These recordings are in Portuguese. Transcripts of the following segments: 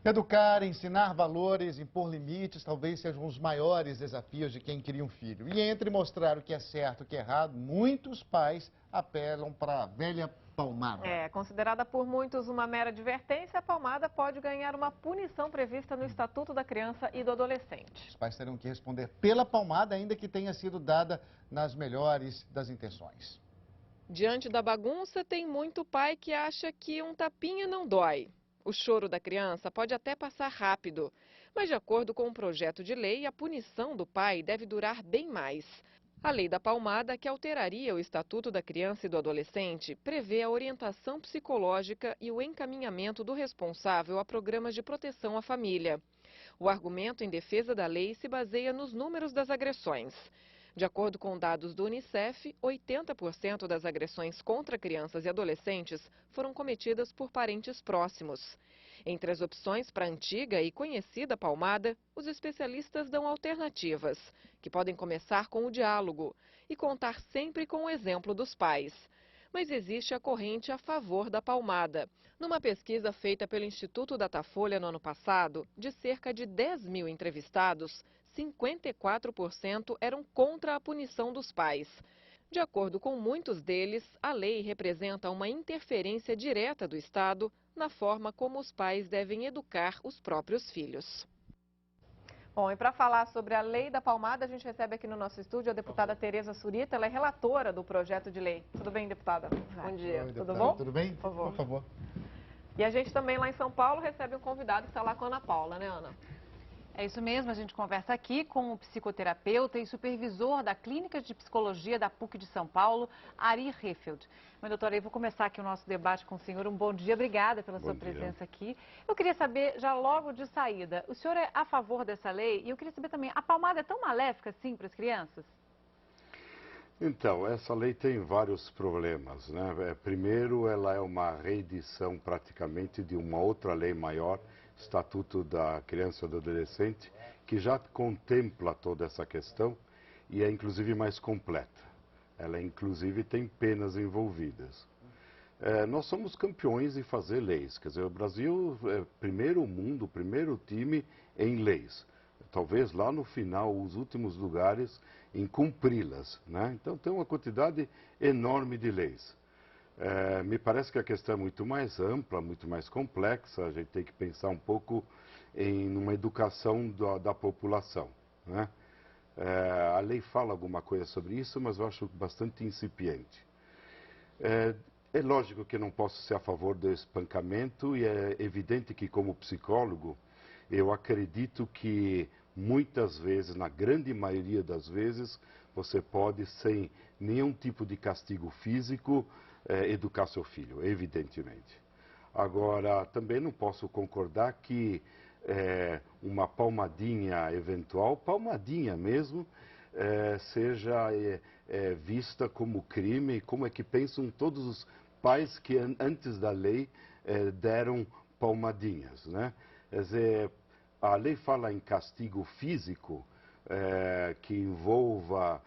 Educar, ensinar valores, impor limites, talvez sejam os maiores desafios de quem cria um filho. E entre mostrar o que é certo e o que é errado, muitos pais apelam para a velha palmada. Considerada por muitos uma mera advertência, a palmada pode ganhar uma punição prevista no Estatuto da Criança e do Adolescente. Os pais terão que responder pela palmada, ainda que tenha sido dada nas melhores das intenções. Diante da bagunça, tem muito pai que acha que um tapinha não dói. O choro da criança pode até passar rápido, mas de acordo com um projeto de lei, a punição do pai deve durar bem mais. A lei da palmada, que alteraria o Estatuto da Criança e do Adolescente, prevê a orientação psicológica e o encaminhamento do responsável a programas de proteção à família. O argumento em defesa da lei se baseia nos números das agressões. De acordo com dados do Unicef, 80% das agressões contra crianças e adolescentes foram cometidas por parentes próximos. Entre as opções para a antiga e conhecida palmada, os especialistas dão alternativas, que podem começar com o diálogo e contar sempre com o exemplo dos pais. Mas existe a corrente a favor da palmada. Numa pesquisa feita pelo Instituto Datafolha no ano passado, de cerca de 10 mil entrevistados, 54% eram contra a punição dos pais. De acordo com muitos deles, a lei representa uma interferência direta do Estado na forma como os pais devem educar os próprios filhos. Bom, e para falar sobre a lei da palmada, a gente recebe aqui no nosso estúdio a deputada Tereza Surita, ela é relatora do projeto de lei. Tudo bem, deputada? Bom dia. Oi, tudo bom? Tudo bem? Por favor. E a gente também lá em São Paulo recebe um convidado que está lá com a Ana Paula, né, Ana? É isso mesmo, a gente conversa aqui com o psicoterapeuta e supervisor da Clínica de Psicologia da PUC de São Paulo, Ari Rehfeld. Mas, doutora, eu vou começar aqui o nosso debate com o senhor. Um bom dia, obrigada pela sua presença aqui. Eu queria saber, já logo de saída, o senhor é a favor dessa lei? E eu queria saber também, a palmada é tão maléfica assim para as crianças? Então, essa lei tem vários problemas, né? Primeiro, ela é uma reedição praticamente de uma outra lei maior, Estatuto da Criança e do Adolescente, que já contempla toda essa questão e é inclusive mais completa. Ela inclusive tem penas envolvidas. Nós somos campeões em fazer leis, quer dizer, o Brasil é primeiro mundo, primeiro time em leis. Talvez lá no final, os últimos lugares em cumpri-las, né? Então tem uma quantidade enorme de leis. Me parece que a questão é muito mais ampla, muito mais complexa, a gente tem que pensar um pouco em uma educação da população, né? A lei fala alguma coisa sobre isso, mas eu acho bastante incipiente. É lógico que eu não posso ser a favor do espancamento e é evidente que, como psicólogo, eu acredito que muitas vezes, na grande maioria das vezes, você pode, sem nenhum tipo de castigo físico, educar seu filho, evidentemente. Agora, também não posso concordar que uma palmadinha eventual, palmadinha mesmo, seja vista como crime, como é que pensam todos os pais que antes da lei deram palmadinhas, né? Quer dizer, a lei fala em castigo físico, que envolva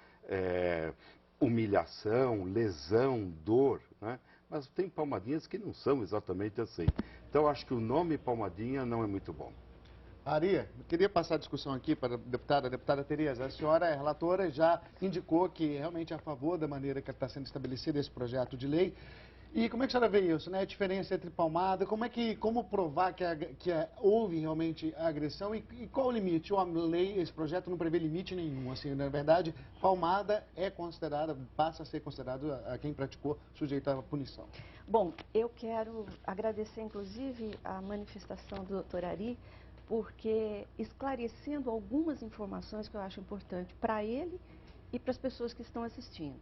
humilhação, lesão, dor, né? Mas tem palmadinhas que não são exatamente assim. Então, acho que o nome palmadinha não é muito bom. Ari, eu queria passar a discussão aqui para a deputada Tereza. A senhora é relatora, já indicou que realmente é a favor da maneira que está sendo estabelecido esse projeto de lei. E como é que a senhora vê isso, né? A diferença entre palmada, como provar que houve realmente a agressão e qual o limite? A lei, esse projeto não prevê limite nenhum, assim, na verdade, palmada é considerada, passa a ser considerado a quem praticou sujeito à punição. Bom, eu quero agradecer, inclusive, a manifestação do doutor Ari, porque esclarecendo algumas informações que eu acho importante para ele e para as pessoas que estão assistindo.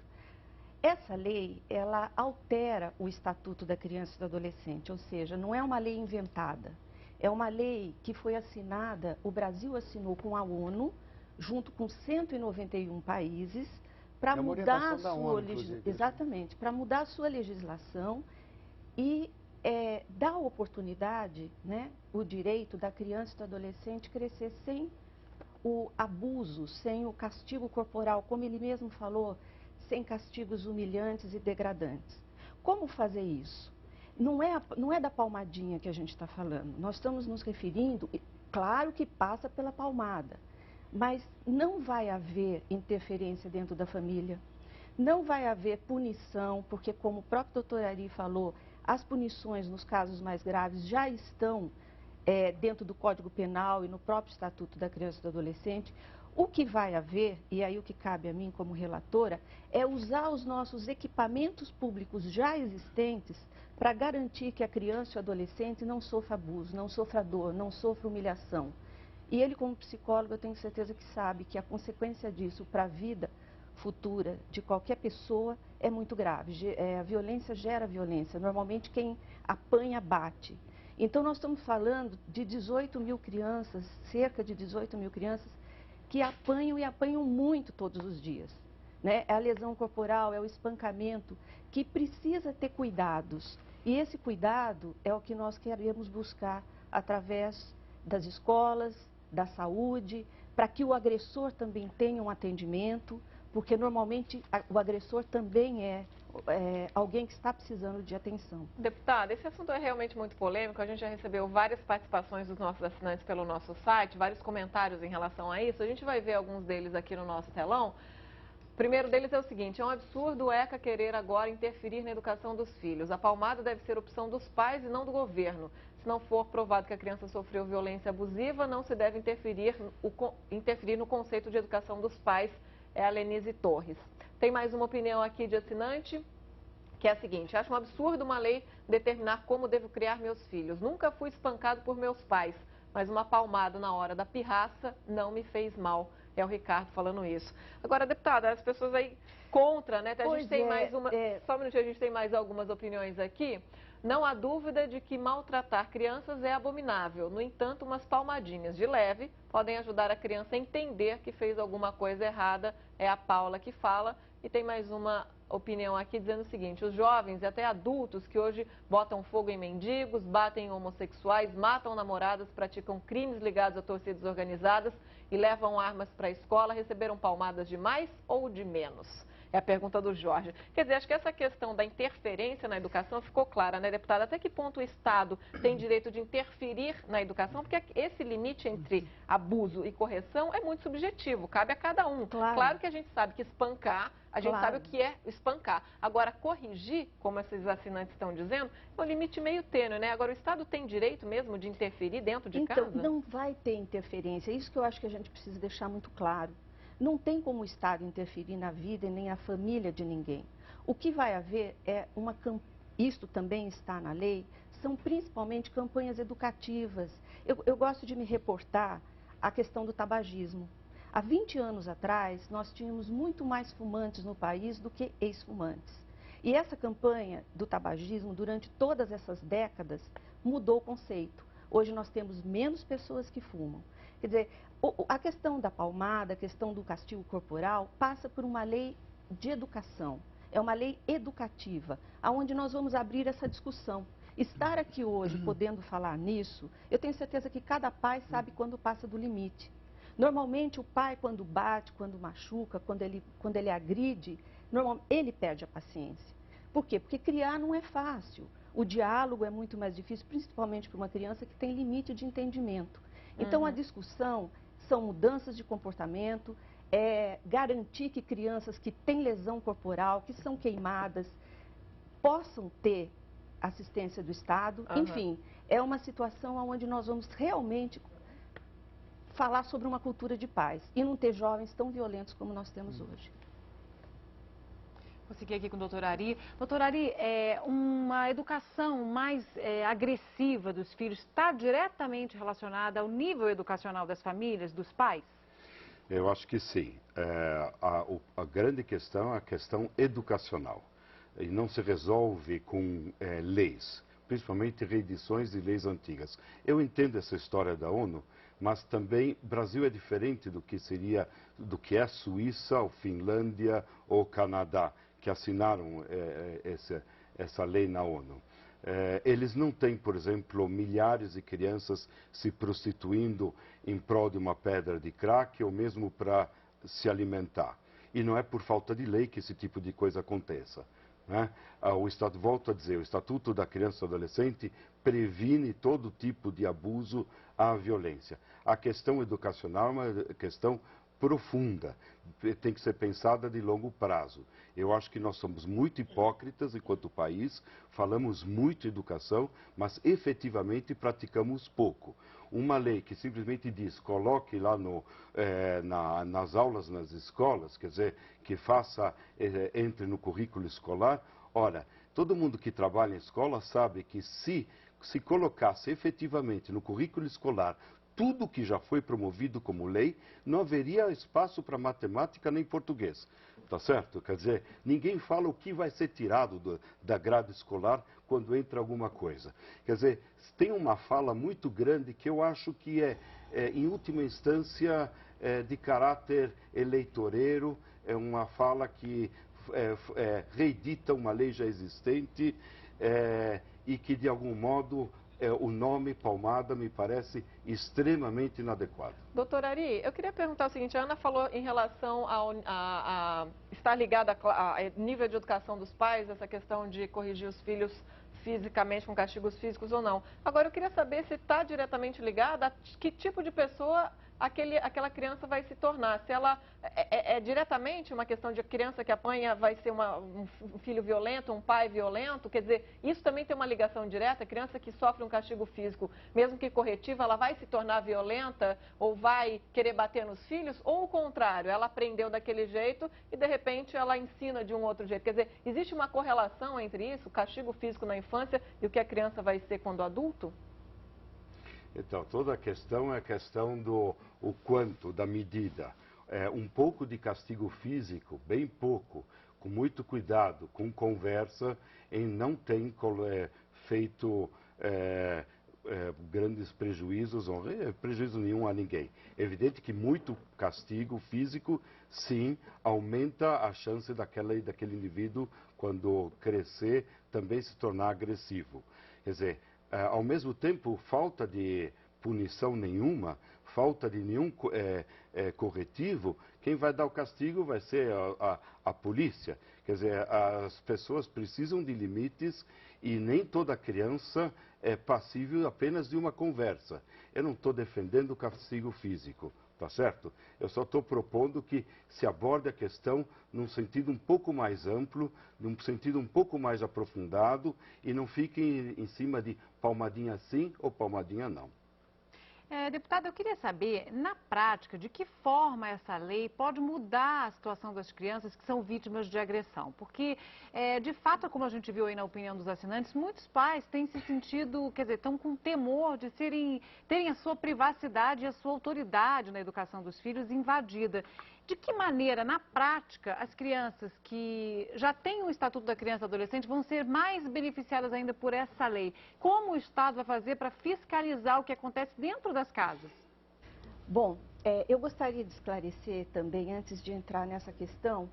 Essa lei, ela altera o Estatuto da Criança e do Adolescente, ou seja, não é uma lei inventada. É uma lei que foi assinada, o Brasil assinou com a ONU, junto com 191 países, para mudar a sua exatamente, para mudar a sua legislação e dar oportunidade, né, o direito da criança e do adolescente crescer sem o abuso, sem o castigo corporal, como ele mesmo falou, sem castigos humilhantes e degradantes. Como fazer isso? não é da palmadinha que a gente está falando. Nós estamos nos referindo, claro que passa pela palmada, mas não vai haver interferência dentro da família, não vai haver punição, porque como o próprio doutor Ari falou, as punições nos casos mais graves já estão dentro do Código Penal e no próprio Estatuto da Criança e do Adolescente. O que vai haver, e aí o que cabe a mim como relatora, é usar os nossos equipamentos públicos já existentes para garantir que a criança e o adolescente não sofra abuso, não sofra dor, não sofra humilhação. E ele, como psicólogo, eu tenho certeza que sabe que a consequência disso para a vida futura de qualquer pessoa é muito grave. A violência gera violência. Normalmente quem apanha, bate. Então nós estamos falando de 18 mil crianças, cerca de 18 mil crianças, que apanham e apanham muito todos os dias. Né? É a lesão corporal, é o espancamento, que precisa ter cuidados. E esse cuidado é o que nós queremos buscar através das escolas, da saúde, para que o agressor também tenha um atendimento, porque normalmente o agressor também é alguém que está precisando de atenção. Deputada, esse assunto é realmente muito polêmico. A gente já recebeu várias participações dos nossos assinantes pelo nosso site, vários comentários em relação a isso. A gente vai ver alguns deles aqui no nosso telão. O primeiro deles é o seguinte: é um absurdo o ECA querer agora interferir na educação dos filhos. A palmada deve ser opção dos pais e não do governo. Se não for provado que a criança sofreu violência abusiva, não se deve interferir no conceito de educação dos pais. É a Lenise Torres. Tem mais uma opinião aqui de assinante, que é a seguinte: acho um absurdo uma lei determinar como devo criar meus filhos. Nunca fui espancado por meus pais, mas uma palmada na hora da pirraça não me fez mal. É o Ricardo falando isso. Agora, deputada, as pessoas aí contra, né? A gente tem mais uma... Só um minutinho, a gente tem mais algumas opiniões aqui. Não há dúvida de que maltratar crianças é abominável. No entanto, umas palmadinhas de leve podem ajudar a criança a entender que fez alguma coisa errada. É a Paula que fala. E tem mais uma opinião aqui dizendo o seguinte: os jovens e até adultos que hoje botam fogo em mendigos, batem em homossexuais, matam namoradas, praticam crimes ligados a torcidas organizadas e levam armas para a escola, receberam palmadas de mais ou de menos? É a pergunta do Jorge. Quer dizer, acho que essa questão da interferência na educação ficou clara, né, deputada? Até que ponto o Estado tem direito de interferir na educação? Porque esse limite entre abuso e correção é muito subjetivo, cabe a cada um. Claro que a gente sabe que espancar, a gente sabe o que é espancar. Agora, corrigir, como esses assinantes estão dizendo, é um limite meio tênue, né? Agora, o Estado tem direito mesmo de interferir dentro de casa? Então, não vai ter interferência. É isso que eu acho que a gente precisa deixar muito claro. Não tem como o Estado interferir na vida e nem na família de ninguém. O que vai haver é isto também está na lei, são principalmente campanhas educativas. Eu gosto de me reportar à questão do tabagismo. Há 20 anos atrás, nós tínhamos muito mais fumantes no país do que ex-fumantes. E essa campanha do tabagismo, durante todas essas décadas, mudou o conceito. Hoje nós temos menos pessoas que fumam. Quer dizer, a questão da palmada, a questão do castigo corporal, passa por uma lei de educação. É uma lei educativa, onde nós vamos abrir essa discussão. Estar aqui hoje podendo falar nisso, eu tenho certeza que cada pai sabe quando passa do limite. Normalmente o pai, quando bate, quando machuca, quando ele agride, ele perde a paciência. Por quê? Porque criar não é fácil. O diálogo é muito mais difícil, principalmente para uma criança que tem limite de entendimento. Então, a discussão são mudanças de comportamento, garantir que crianças que têm lesão corporal, que são queimadas, possam ter assistência do Estado. Enfim, é uma situação onde nós vamos realmente falar sobre uma cultura de paz e não ter jovens tão violentos como nós temos hoje. Vou seguir aqui com o doutor Ari. Doutor Ari, uma educação mais agressiva dos filhos está diretamente relacionada ao nível educacional das famílias, dos pais? Eu acho que sim. A grande questão é a questão educacional. E não se resolve com leis, principalmente reedições de leis antigas. Eu entendo essa história da ONU, mas também o Brasil é diferente do que é Suíça, ou Finlândia ou Canadá, que assinaram essa lei na ONU. Eles não têm, por exemplo, milhares de crianças se prostituindo em prol de uma pedra de crack ou mesmo para se alimentar. E não é por falta de lei que esse tipo de coisa aconteça. né? Volto a dizer, o Estatuto da Criança e do Adolescente previne todo tipo de abuso à violência. A questão educacional é uma questão profunda, tem que ser pensada de longo prazo. Eu acho que nós somos muito hipócritas enquanto país, falamos muito educação, mas efetivamente praticamos pouco. Uma lei que simplesmente diz, coloque lá nas aulas, nas escolas, quer dizer, que entre no currículo escolar. Ora, todo mundo que trabalha em escola sabe que se colocasse efetivamente no currículo escolar tudo que já foi promovido como lei, não haveria espaço para matemática nem português. Tá certo? Quer dizer, ninguém fala o que vai ser tirado da grade escolar quando entra alguma coisa. Quer dizer, tem uma fala muito grande que eu acho que em última instância, de caráter eleitoreiro, é uma fala que reedita uma lei já existente e que, de algum modo, o nome Palmada me parece extremamente inadequado. Doutor Ari, eu queria perguntar o seguinte, a Ana falou em relação a estar ligada a nível de educação dos pais, essa questão de corrigir os filhos fisicamente com castigos físicos ou não. Agora, eu queria saber se está diretamente ligada a que tipo de pessoa aquela criança vai se tornar. Se ela é diretamente uma questão de criança que apanha vai ser um filho violento, um pai violento, quer dizer, isso também tem uma ligação direta. A criança que sofre um castigo físico, mesmo que corretivo, ela vai se tornar violenta ou vai querer bater nos filhos, ou o contrário, ela aprendeu daquele jeito e de repente ela ensina de um outro jeito. Quer dizer, existe uma correlação entre isso, o castigo físico na infância e o que a criança vai ser quando adulto? Então, toda a questão é a questão do quanto, da medida. Um pouco de castigo físico, bem pouco, com muito cuidado, com conversa, não tem feito grandes prejuízos, ou prejuízo nenhum a ninguém. É evidente que muito castigo físico, sim, aumenta a chance daquele indivíduo, quando crescer, também se tornar agressivo. Quer dizer, ao mesmo tempo, falta de punição nenhuma, falta de nenhum corretivo, quem vai dar o castigo vai ser a polícia. Quer dizer, as pessoas precisam de limites e nem toda criança é passível apenas de uma conversa. Eu não estou defendendo o castigo físico, tá certo? Eu só estou propondo que se aborde a questão num sentido um pouco mais amplo, num sentido um pouco mais aprofundado e não fique em cima de palmadinha sim ou palmadinha não. Deputada, eu queria saber, na prática, de que forma essa lei pode mudar a situação das crianças que são vítimas de agressão? Porque, de fato, como a gente viu aí na opinião dos assinantes, muitos pais têm se sentido, quer dizer, estão com temor de terem a sua privacidade e a sua autoridade na educação dos filhos invadida. De que maneira, na prática, as crianças que já têm o Estatuto da Criança e do Adolescente vão ser mais beneficiadas ainda por essa lei? Como o Estado vai fazer para fiscalizar o que acontece dentro das casas? Bom, eu gostaria de esclarecer também, antes de entrar nessa questão,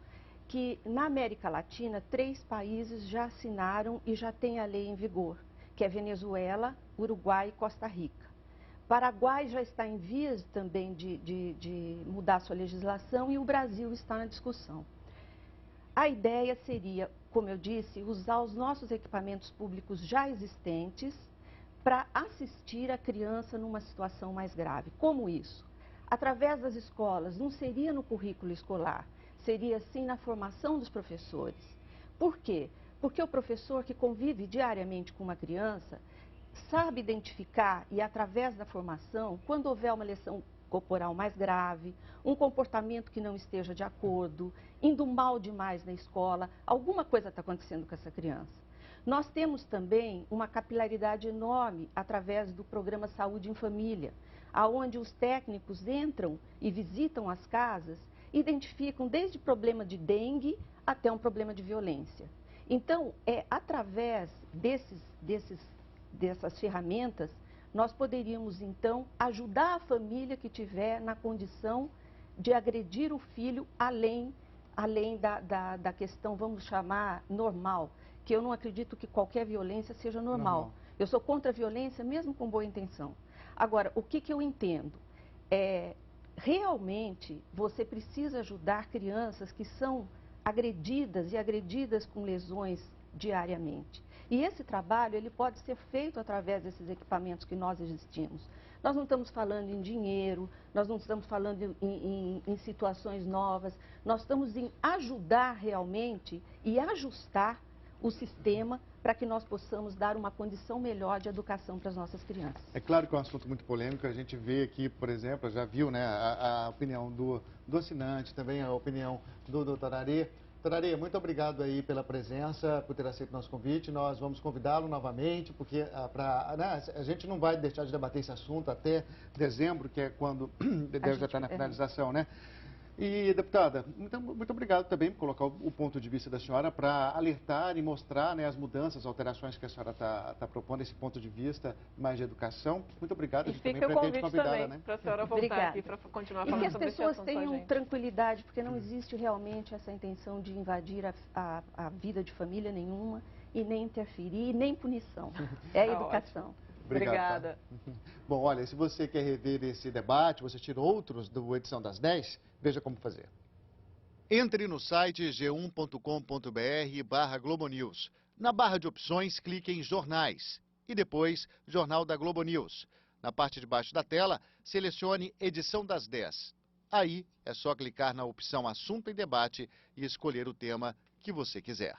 que na América Latina, 3 países já assinaram e já têm a lei em vigor, que é Venezuela, Uruguai e Costa Rica. Paraguai já está em vias também de mudar sua legislação e o Brasil está na discussão. A ideia seria, como eu disse, usar os nossos equipamentos públicos já existentes para assistir a criança numa situação mais grave. Como isso? Através das escolas, não seria no currículo escolar, seria sim na formação dos professores. Por quê? Porque o professor que convive diariamente com uma criança sabe identificar e, através da formação, quando houver uma lesão corporal mais grave, um comportamento que não esteja de acordo, indo mal demais na escola, alguma coisa está acontecendo com essa criança. Nós temos também uma capilaridade enorme através do programa Saúde em Família, aonde os técnicos entram e visitam as casas, identificam desde problema de dengue até um problema de violência. Então, através dessas ferramentas, nós poderíamos, então, ajudar a família que tiver na condição de agredir o filho além da questão, vamos chamar, normal, que eu não acredito que qualquer violência seja normal. Eu sou contra a violência, mesmo com boa intenção. Agora, o que eu entendo? Realmente, você precisa ajudar crianças que são agredidas e agredidas com lesões diariamente. E esse trabalho ele pode ser feito através desses equipamentos que nós existimos. Nós não estamos falando em dinheiro, nós não estamos falando em situações novas, nós estamos em ajudar realmente e ajustar o sistema para que nós possamos dar uma condição melhor de educação para as nossas crianças. É claro que é um assunto muito polêmico, a gente vê aqui, por exemplo, já viu, né, a opinião do assinante, também a opinião do doutor Ari. Doutor Ari, muito obrigado aí pela presença, por ter aceito o nosso convite. Nós vamos convidá-lo novamente, porque a gente não vai deixar de debater esse assunto até dezembro, que é quando deve já estar na finalização, né? E, deputada, muito obrigado também por colocar o ponto de vista da senhora para alertar e mostrar, né, as mudanças, alterações que a senhora está propondo, esse ponto de vista mais de educação. Muito obrigado. E fica o convite também para a senhora voltar Obrigada. aqui para continuar falando sobre esse assunto. E que as pessoas tenham tranquilidade, porque não existe realmente essa intenção de invadir a vida de família nenhuma, e nem interferir, e nem punição. É a educação. Obrigada. Tá? Bom, olha, se você quer rever esse debate, você tira outros do Edição das 10, veja como fazer. Entre no site g1.com.br/Globo News. Na barra de opções, clique em Jornais e depois Jornal da Globo News. Na parte de baixo da tela, selecione Edição das 10. Aí é só clicar na opção Assunto em Debate e escolher o tema que você quiser.